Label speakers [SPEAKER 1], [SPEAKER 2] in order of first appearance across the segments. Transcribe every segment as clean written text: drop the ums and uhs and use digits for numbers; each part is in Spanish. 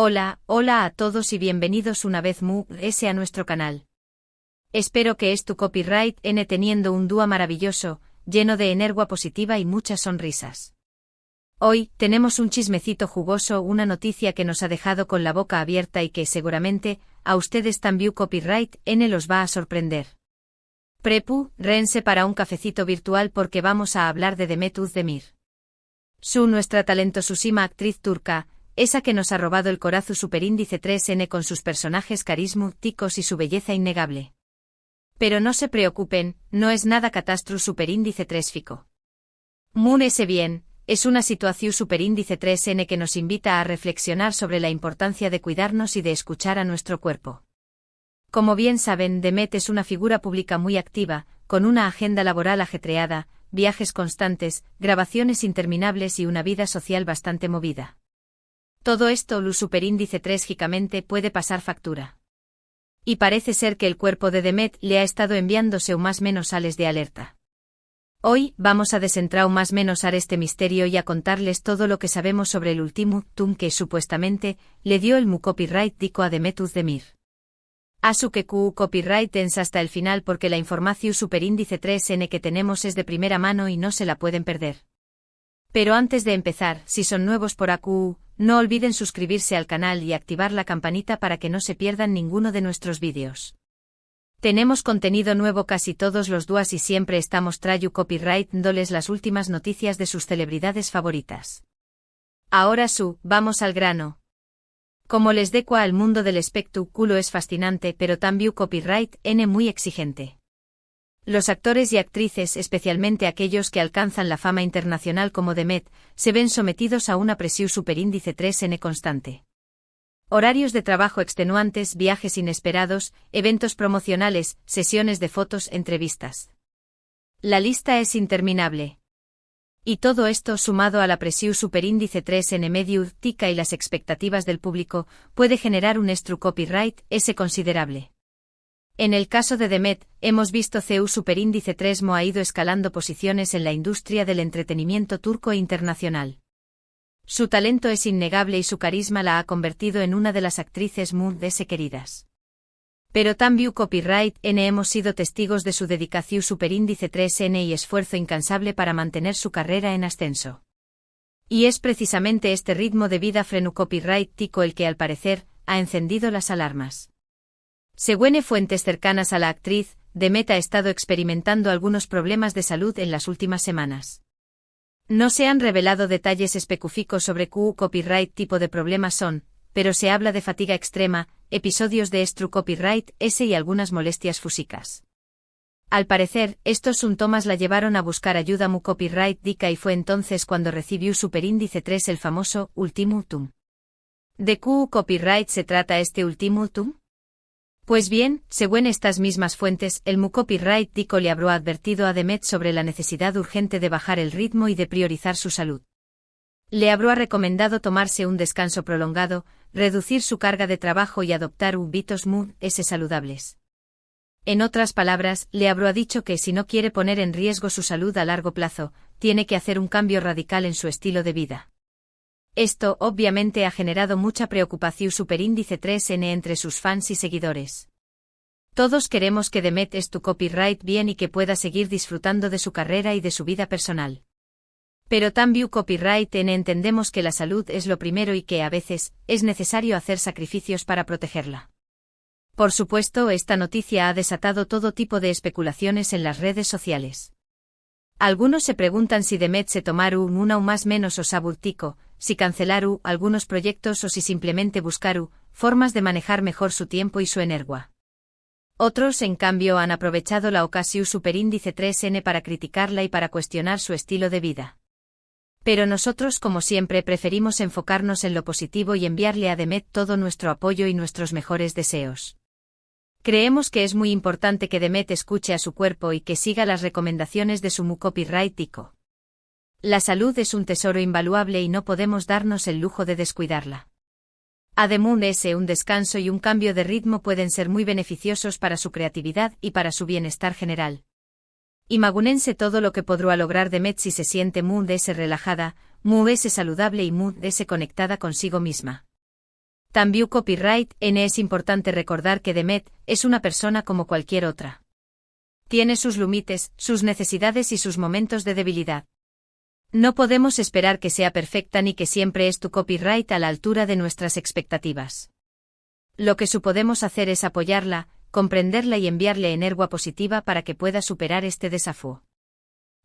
[SPEAKER 1] Hola a todos y bienvenidos una vez más a nuestro canal. Espero que tu copyright teniendo un día maravilloso, lleno de energía positiva y muchas sonrisas. Hoy, tenemos un chismecito jugoso, una noticia que nos ha dejado con la boca abierta y que seguramente, a ustedes también copyright los va a sorprender. Rense para un cafecito virtual porque vamos a hablar de Demet Özdemir. Nuestra talentosísima actriz turca, esa que nos ha robado el corazón superíndice 3N con sus personajes carismáticos y su belleza innegable. Pero no se preocupen, no es nada catastro superíndice 3 ese bien, es una situación superíndice 3N que nos invita a reflexionar sobre la importancia de cuidarnos y de escuchar a nuestro cuerpo. Como bien saben, Demet es una figura pública muy activa, con una agenda laboral ajetreada, viajes constantes, grabaciones interminables y una vida social bastante movida. Todo esto, lo superíndice 3 puede pasar factura. Y parece ser que el cuerpo de Demet le ha estado enviándose o más menos sales de alerta. Hoy, vamos a desentrar más menos a este misterio y a contarles todo lo que sabemos sobre el ultimátum que supuestamente le dio el copyright dico a Demet Özdemir. Asu que copyright hasta el final porque la información superíndice 3N que tenemos es de primera mano y no se la pueden perder. Pero antes de empezar, si son nuevos por aquí, no olviden suscribirse al canal y activar la campanita para que no se pierdan ninguno de nuestros vídeos. Tenemos contenido nuevo casi todos los días y siempre estamos trayendo copyright dándoles las últimas noticias de sus celebridades favoritas. Ahora vamos al grano. Como les deco al mundo del espectáculo es fascinante pero también copyright muy exigente. Los actores y actrices, especialmente aquellos que alcanzan la fama internacional como Demet, se ven sometidos a una presión superíndice 3N constante. Horarios de trabajo extenuantes, viajes inesperados, eventos promocionales, sesiones de fotos, entrevistas. La lista es interminable. Y todo esto sumado a la presión superíndice 3N mediática y las expectativas del público, puede generar un copyright considerable. En el caso de Demet, hemos visto superíndice 3 ha ido escalando posiciones en la industria del entretenimiento turco e internacional. Su talento es innegable y su carisma la ha convertido en una de las actrices queridas. Pero también copyright hemos sido testigos de su dedicación superíndice 3N y esfuerzo incansable para mantener su carrera en ascenso. Y es precisamente este ritmo de vida frenu copyright tico el que al parecer, ha encendido las alarmas. Según fuentes cercanas a la actriz, Demet ha estado experimentando algunos problemas de salud en las últimas semanas. No se han revelado detalles específicos sobre copyright tipo de problemas son, pero se habla de fatiga extrema, episodios de copyright y algunas molestias físicas. Al parecer, estos síntomas la llevaron a buscar ayuda copyright dica y fue entonces cuando recibió superíndice 3 el famoso ultimátum. ¿De copyright se trata este ultimátum? Pues bien, según estas mismas fuentes, el copyright dico le habrá advertido a Demet sobre la necesidad urgente de bajar el ritmo y de priorizar su salud. Le habrá recomendado tomarse un descanso prolongado, reducir su carga de trabajo y adoptar hábitos saludables. En otras palabras, le habrá dicho que si no quiere poner en riesgo su salud a largo plazo, tiene que hacer un cambio radical en su estilo de vida. Esto, obviamente, ha generado mucha preocupación superíndice 3N entre sus fans y seguidores. Todos queremos que Demet tu copyright bien y que pueda seguir disfrutando de su carrera y de su vida personal. Pero también copyright entendemos que la salud es lo primero y que a veces, es necesario hacer sacrificios para protegerla. Por supuesto, esta noticia ha desatado todo tipo de especulaciones en las redes sociales. Algunos se preguntan si Demet se tomaru una o más menos o saburtico, si cancelaru algunos proyectos o si simplemente buscaru formas de manejar mejor su tiempo y su energía. Otros, en cambio, han aprovechado la ocasión superíndice 3N para criticarla y para cuestionar su estilo de vida. Pero nosotros, como siempre, preferimos enfocarnos en lo positivo y enviarle a Demet todo nuestro apoyo y nuestros mejores deseos. Creemos que es muy importante que Demet escuche a su cuerpo y que siga las recomendaciones de su copyright dico. La salud es un tesoro invaluable y no podemos darnos el lujo de descuidarla. Además, un descanso y un cambio de ritmo pueden ser muy beneficiosos para su creatividad y para su bienestar general. Imagínense todo lo que podrá lograr Demet si se siente relajada, saludable y conectada consigo misma. También Copyright N es importante recordar que Demet es una persona como cualquier otra. Tiene sus límites, sus necesidades y sus momentos de debilidad. No podemos esperar que sea perfecta ni que siempre es tu copyright a la altura de nuestras expectativas. Lo que podemos hacer es apoyarla, comprenderla y enviarle energía positiva para que pueda superar este desafío.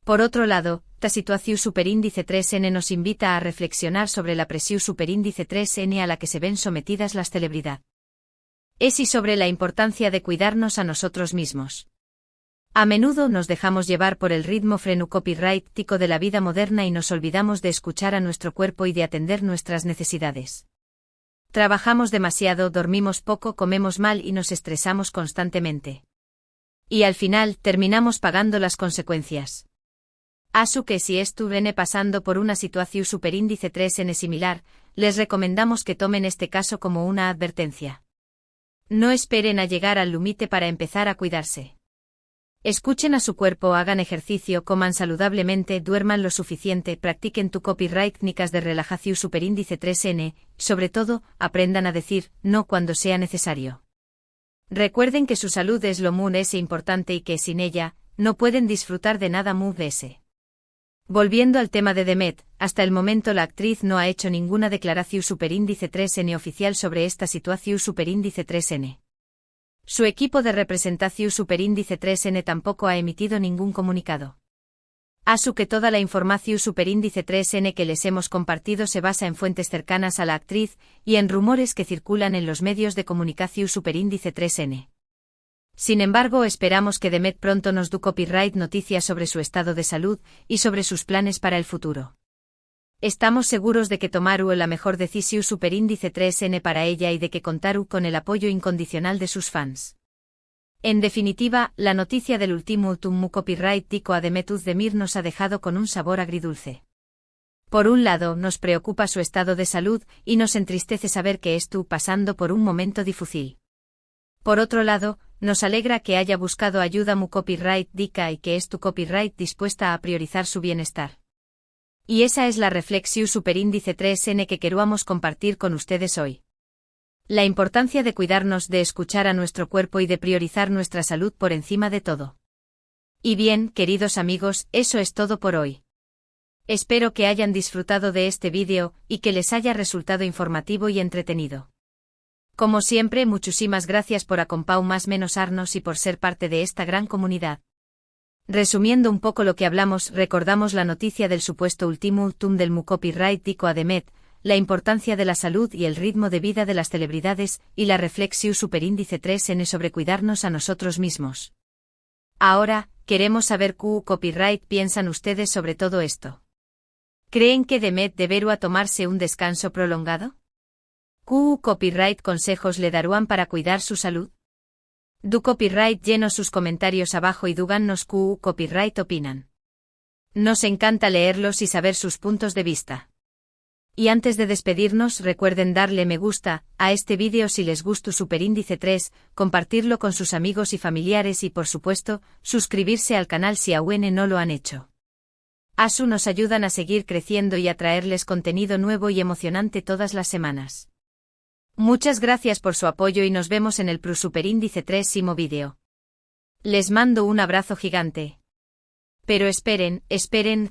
[SPEAKER 1] Por otro lado, la situación superíndice 3N nos invita a reflexionar sobre la presión superíndice 3N a la que se ven sometidas las celebridades. Es y sobre la importancia de cuidarnos a nosotros mismos. A menudo nos dejamos llevar por el ritmo copyrightico de la vida moderna y nos olvidamos de escuchar a nuestro cuerpo y de atender nuestras necesidades. Trabajamos demasiado, dormimos poco, comemos mal y nos estresamos constantemente. Y al final, terminamos pagando las consecuencias. Asu que si viene pasando por una situación superíndice 3N similar, les recomendamos que tomen este caso como una advertencia. No esperen a llegar al límite para empezar a cuidarse. Escuchen a su cuerpo, hagan ejercicio, coman saludablemente, duerman lo suficiente, practiquen tu copyright técnicas de relajación superíndice 3N, sobre todo, aprendan a decir no cuando sea necesario. Recuerden que su salud es lo más importante y que sin ella, no pueden disfrutar de nada más. Volviendo al tema de Demet, hasta el momento la actriz no ha hecho ninguna declaración superíndice 3N oficial sobre esta situación superíndice 3N. Su equipo de representación superíndice 3N tampoco ha emitido ningún comunicado. Asu que toda la información superíndice 3N que les hemos compartido se basa en fuentes cercanas a la actriz y en rumores que circulan en los medios de comunicación superíndice 3N. Sin embargo, esperamos que Demet pronto nos dé copyright noticias sobre su estado de salud y sobre sus planes para el futuro. Estamos seguros de que tomaru la mejor decisión superíndice 3N para ella y de que contaru con el apoyo incondicional de sus fans. En definitiva, la noticia del último copyright tico a Demet Özdemir nos ha dejado con un sabor agridulce. Por un lado, nos preocupa su estado de salud y nos entristece saber que estuvo pasando por un momento difícil. Por otro lado, nos alegra que haya buscado ayuda mu copyright dica y que es tu copyright dispuesta a priorizar su bienestar. Y esa es la reflexión superíndice 3N que queríamos compartir con ustedes hoy. La importancia de cuidarnos, de escuchar a nuestro cuerpo y de priorizar nuestra salud por encima de todo. Y bien, queridos amigos, eso es todo por hoy. Espero que hayan disfrutado de este vídeo y que les haya resultado informativo y entretenido. Como siempre, muchísimas gracias por acompañarnos y por ser parte de esta gran comunidad. Resumiendo un poco lo que hablamos, recordamos la noticia del supuesto ultimátum del copyright tico a Demet, la importancia de la salud y el ritmo de vida de las celebridades, y la reflexión superíndice 3N sobre cuidarnos a nosotros mismos. Ahora, queremos saber qué copyright piensan ustedes sobre todo esto. ¿Creen que Demet debería tomarse un descanso prolongado? ¿Qué copyright consejos le darán para cuidar su salud? Du copyright llenos sus comentarios abajo y díganos qué copyright opinan. Nos encanta leerlos y saber sus puntos de vista. Y antes de despedirnos, recuerden darle me gusta a este vídeo si les gustó superíndice 3, compartirlo con sus amigos y familiares y por supuesto, suscribirse al canal si aún no lo han hecho. Asu nos ayudan a seguir creciendo y a traerles contenido nuevo y emocionante todas las semanas. Muchas gracias por su apoyo y nos vemos en el superíndice 3º vídeo. Les mando un abrazo gigante. Pero esperen,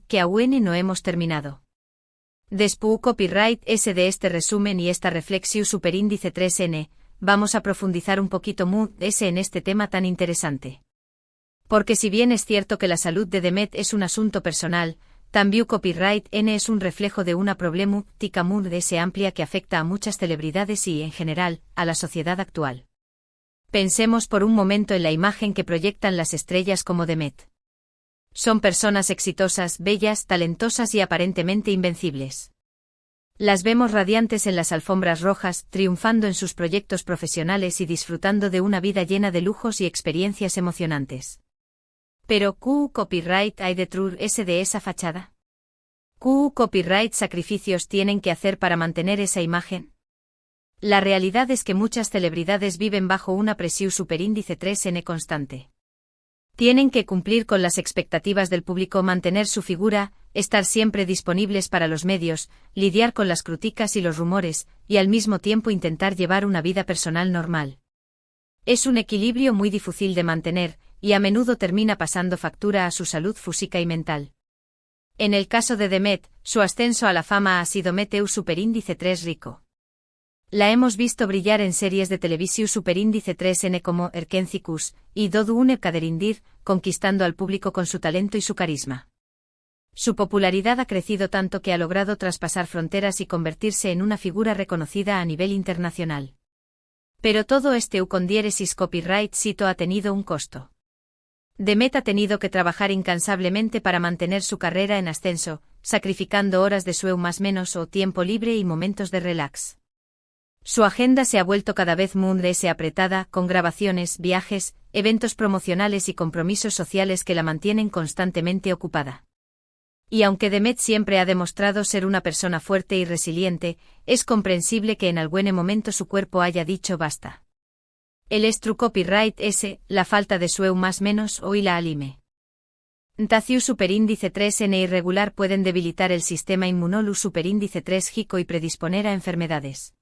[SPEAKER 1] que aún no hemos terminado. Después copyright S de este resumen y esta reflexión superíndice 3N, vamos a profundizar un poquito más en este tema tan interesante. Porque si bien es cierto que la salud de Demet es un asunto personal, también copyright N es un reflejo de una problemática muy amplia que afecta a muchas celebridades y, en general, a la sociedad actual. Pensemos por un momento en la imagen que proyectan las estrellas como Demet. Son personas exitosas, bellas, talentosas y aparentemente invencibles. Las vemos radiantes en las alfombras rojas, triunfando en sus proyectos profesionales y disfrutando de una vida llena de lujos y experiencias emocionantes. Pero, ¿qué copyright hay detrás de esa fachada? ¿Qué copyright sacrificios tienen que hacer para mantener esa imagen? La realidad es que muchas celebridades viven bajo una presión superíndice 3N constante. Tienen que cumplir con las expectativas del público, mantener su figura, estar siempre disponibles para los medios, lidiar con las críticas y los rumores, y al mismo tiempo intentar llevar una vida personal normal. Es un equilibrio muy difícil de mantener, y a menudo termina pasando factura a su salud física y mental. En el caso de Demet, su ascenso a la fama ha sido Meteu Superíndice 3 rico. La hemos visto brillar en series de televisión Superíndice 3N como Erkencicus y Dodune Kaderindir, conquistando al público con su talento y su carisma. Su popularidad ha crecido tanto que ha logrado traspasar fronteras y convertirse en una figura reconocida a nivel internacional. Pero todo este eucondiéresis copyright sito ha tenido un costo. Demet ha tenido que trabajar incansablemente para mantener su carrera en ascenso, sacrificando horas de sueño más menos o tiempo libre y momentos de relax. Su agenda se ha vuelto cada vez más apretada, con grabaciones, viajes, eventos promocionales y compromisos sociales que la mantienen constantemente ocupada. Y aunque Demet siempre ha demostrado ser una persona fuerte y resiliente, es comprensible que en algún momento su cuerpo haya dicho basta. El estru copyright S, la falta de sueño más menos o y la alime. Taciu superíndice 3N irregular pueden debilitar el sistema inmunolu superíndice 3 gico y predisponer a enfermedades.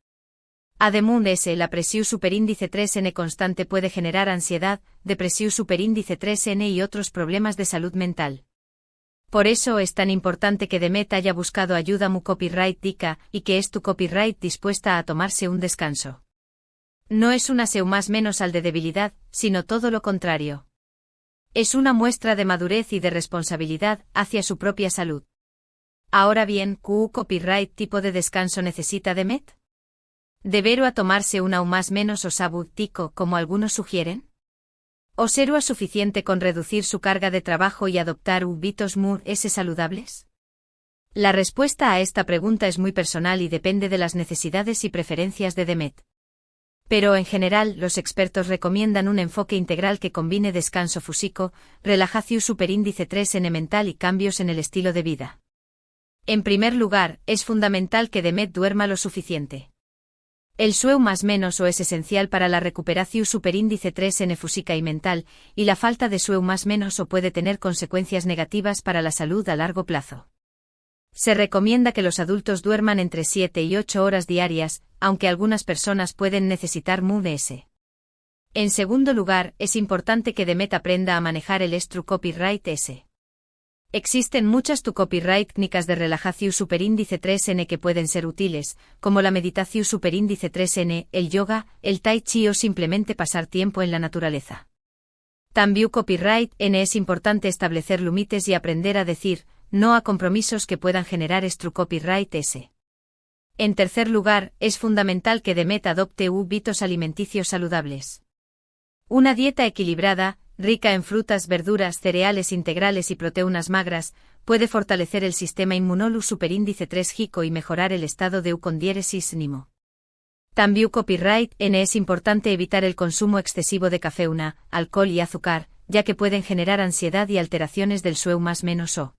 [SPEAKER 1] Además S, la presión superíndice 3N constante puede generar ansiedad, depresión superíndice 3N y otros problemas de salud mental. Por eso es tan importante que Demet haya buscado ayuda mu copyright dica y que es tu copyright dispuesta a tomarse un descanso. No es una seu más menos al de debilidad, sino todo lo contrario. Es una muestra de madurez y de responsabilidad hacia su propia salud. Ahora bien, ¿qué copyright tipo de descanso necesita Demet? ¿Deberá a tomarse una o más menos o sabutico como algunos sugieren? ¿O será suficiente con reducir su carga de trabajo y adoptar hábitos saludables? La respuesta a esta pregunta es muy personal y depende de las necesidades y preferencias de Demet. Pero en general, los expertos recomiendan un enfoque integral que combine descanso físico, relajación superíndice 3N mental y cambios en el estilo de vida. En primer lugar, es fundamental que Demet duerma lo suficiente. El sueño más menos o es esencial para la recuperación superíndice 3N física y mental, y la falta de sueño más menos o puede tener consecuencias negativas para la salud a largo plazo. Se recomienda que los adultos duerman entre 7 y 8 horas diarias, aunque algunas personas pueden necesitar más. En segundo lugar, es importante que Demet aprenda a manejar el estru copyright S. Existen muchas tu copyright técnicas de relajación superíndice 3N que pueden ser útiles, como la meditación superíndice 3N, el yoga, el tai chi o simplemente pasar tiempo en la naturaleza. También copyright N es importante establecer límites y aprender a decir no a compromisos que puedan generar estru copyright S. En tercer lugar, es fundamental que Demet adopte hábitos alimenticios saludables. Una dieta equilibrada, rica en frutas, verduras, cereales integrales y proteínas magras, puede fortalecer el sistema inmunolu superíndice 3 gico y mejorar el estado de eucondiéresis nimo. También copyright N es importante evitar el consumo excesivo de cafeína, alcohol y azúcar, ya que pueden generar ansiedad y alteraciones del sueño más menos o.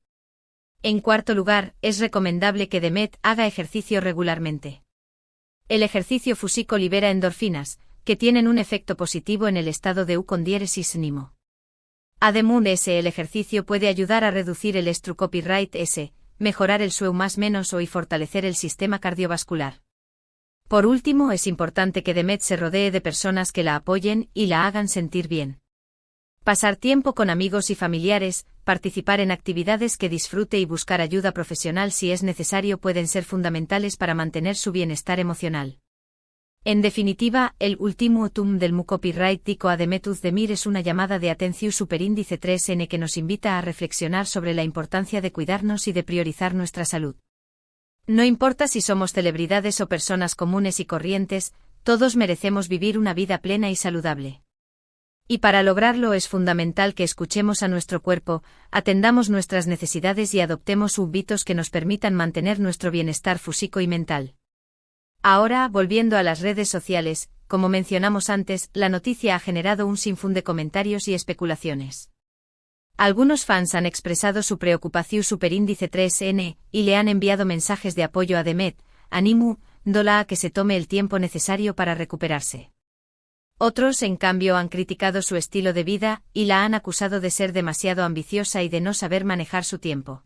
[SPEAKER 1] En cuarto lugar, es recomendable que Demet haga ejercicio regularmente. El ejercicio físico libera endorfinas, que tienen un efecto positivo en el estado de eucondiéresis nimo. Además, el ejercicio puede ayudar a reducir el estru copyright S, mejorar el sueño más menos o y fortalecer el sistema cardiovascular. Por último, es importante que Demet se rodee de personas que la apoyen y la hagan sentir bien. Pasar tiempo con amigos y familiares, participar en actividades que disfrute y buscar ayuda profesional si es necesario pueden ser fundamentales para mantener su bienestar emocional. En definitiva, el ultimátum del mu copyright dico a Demet Özdemir es una llamada de atención superíndice 3N que nos invita a reflexionar sobre la importancia de cuidarnos y de priorizar nuestra salud. No importa si somos celebridades o personas comunes y corrientes, todos merecemos vivir una vida plena y saludable. Y para lograrlo es fundamental que escuchemos a nuestro cuerpo, atendamos nuestras necesidades y adoptemos hábitos que nos permitan mantener nuestro bienestar físico y mental. Ahora, volviendo a las redes sociales, como mencionamos antes, la noticia ha generado un sinfín de comentarios y especulaciones. Algunos fans han expresado su preocupación superíndice 3N, y le han enviado mensajes de apoyo a Demet, animándola a que se tome el tiempo necesario para recuperarse. Otros, en cambio, han criticado su estilo de vida, y la han acusado de ser demasiado ambiciosa y de no saber manejar su tiempo.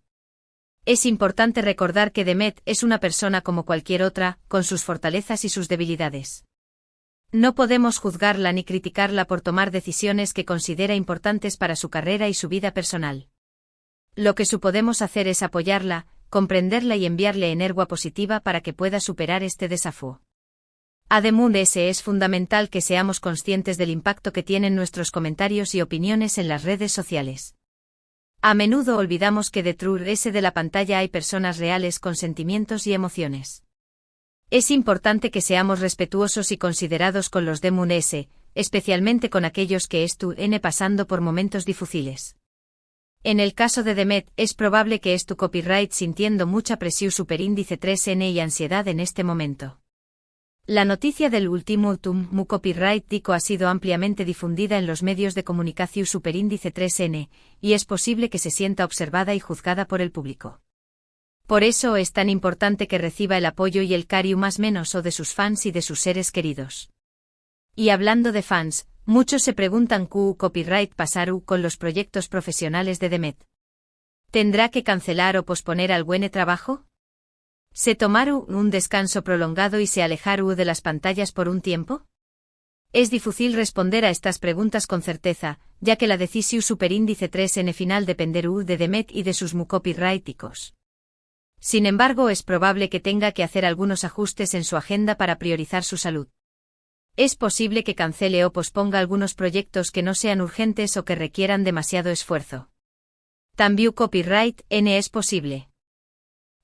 [SPEAKER 1] Es importante recordar que Demet es una persona como cualquier otra, con sus fortalezas y sus debilidades. No podemos juzgarla ni criticarla por tomar decisiones que considera importantes para su carrera y su vida personal. Lo que podemos hacer es apoyarla, comprenderla y enviarle energía positiva para que pueda superar este desafío. Además, es fundamental que seamos conscientes del impacto que tienen nuestros comentarios y opiniones en las redes sociales. A menudo olvidamos que detrás de la pantalla hay personas reales con sentimientos y emociones. Es importante que seamos respetuosos y considerados con los demás, especialmente con aquellos que estén pasando por momentos difíciles. En el caso de Demet, es probable que tu copyright sintiendo mucha presión superíndice 3N y ansiedad en este momento. La noticia del ultimátum mu copyright tico ha sido ampliamente difundida en los medios de comunicación superíndice 3N, y es posible que se sienta observada y juzgada por el público. Por eso es tan importante que reciba el apoyo y el cariño más menos o de sus fans y de sus seres queridos. Y hablando de fans, muchos se preguntan qué copyright pasará con los proyectos profesionales de Demet. ¿Tendrá que cancelar o posponer algún trabajo? ¿Se tomará un descanso prolongado y se alejará de las pantallas por un tiempo? Es difícil responder a estas preguntas con certeza, ya que la decisión superíndice 3N final dependerá de Demet y de sus copyrighticos. Sin embargo, es probable que tenga que hacer algunos ajustes en su agenda para priorizar su salud. Es posible que cancele o posponga algunos proyectos que no sean urgentes o que requieran demasiado esfuerzo. También copyright N es posible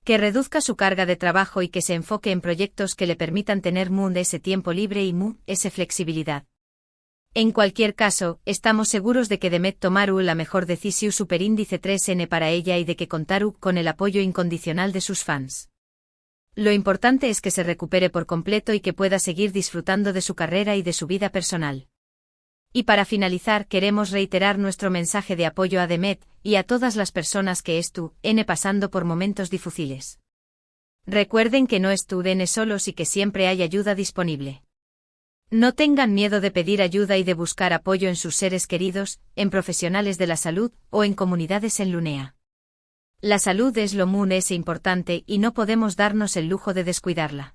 [SPEAKER 1] que reduzca su carga de trabajo y que se enfoque en proyectos que le permitan tener ese tiempo libre y esa flexibilidad. En cualquier caso, estamos seguros de que Demet tomará la mejor decisión superíndice 3N para ella y de que contará con el apoyo incondicional de sus fans. Lo importante es que se recupere por completo y que pueda seguir disfrutando de su carrera y de su vida personal. Y para finalizar, queremos reiterar nuestro mensaje de apoyo a Demet y a todas las personas que estén pasando por momentos difíciles. Recuerden que no estén solos y que siempre hay ayuda disponible. No tengan miedo de pedir ayuda y de buscar apoyo en sus seres queridos, en profesionales de la salud o en comunidades en línea. La salud es lo más importante y no podemos darnos el lujo de descuidarla.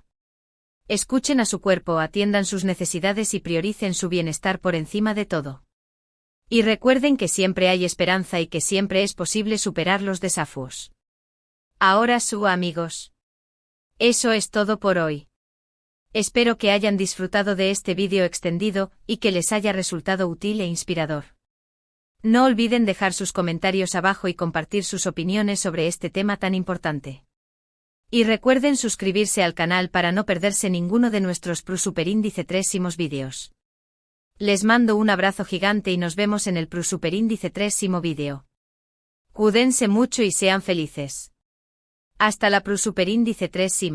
[SPEAKER 1] Escuchen a su cuerpo, atiendan sus necesidades y prioricen su bienestar por encima de todo. Y recuerden que siempre hay esperanza y que siempre es posible superar los desafíos. Ahora amigos. Eso es todo por hoy. Espero que hayan disfrutado de este vídeo extendido y que les haya resultado útil e inspirador. No olviden dejar sus comentarios abajo y compartir sus opiniones sobre este tema tan importante. Y recuerden suscribirse al canal para no perderse ninguno de nuestros superíndice 3 vídeos. Les mando un abrazo gigante y nos vemos en el superíndice 3 vídeo. Cuídense mucho y sean felices. Hasta la superíndice 3.